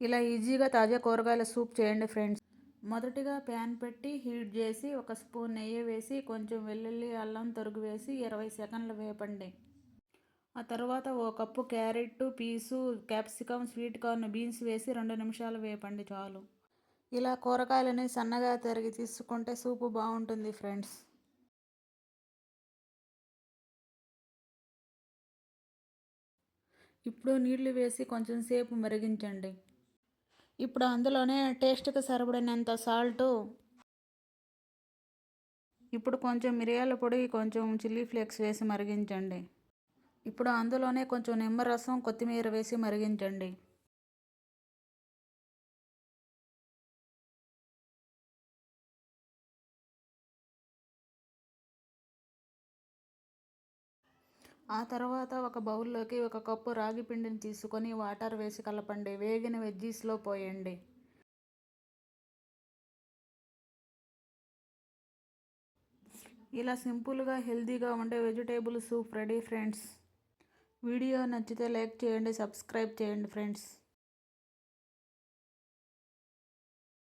ఇలా ఈజీగా తాజా కూరగాయల సూప్ చేయండి ఫ్రెండ్స్. మొదటిగా ప్యాన్ పెట్టి హీట్ చేసి ఒక స్పూన్ నెయ్యి వేసి కొంచెం వెల్లుల్లి అల్లం తరుగు వేసి 20 సెకండ్లు వేపండి. ఆ తర్వాత ఓ కప్పు క్యారెట్ పీసు, క్యాప్సికమ్, స్వీట్ కార్న్, బీన్స్ వేసి 2 నిమిషాలు వేపండి చాలు. ఇలా కూరగాయలని సన్నగా తరిగి తీసుకుంటే సూపు బాగుంటుంది ఫ్రెండ్స్. ఇప్పుడు నీళ్లు వేసి కొంచెం సేపు మరిగించండి. ఇప్పుడు అందులోనే టేస్ట్కి సరిపడినంత సాల్టు, ఇప్పుడు కొంచెం మిరియాల పొడి, కొంచెం చిల్లీ ఫ్లేక్స్ వేసి మరిగించండి. ఇప్పుడు అందులోనే కొంచెం నిమ్మరసం, కొత్తిమీర వేసి మరిగించండి. ఆ తర్వాత ఒక బౌల్లోకి ఒక కప్పు రాగి పిండిని తీసుకొని వాటర్ వేసి కలపండి. వేగిన వెజ్జీస్లో పోయండి. ఇలా సింపుల్గా హెల్తీగా ఉండే vegetable soup ready friends. Video నచ్చితే లైక్ చేయండి, సబ్స్క్రైబ్ చేయండి ఫ్రెండ్స్.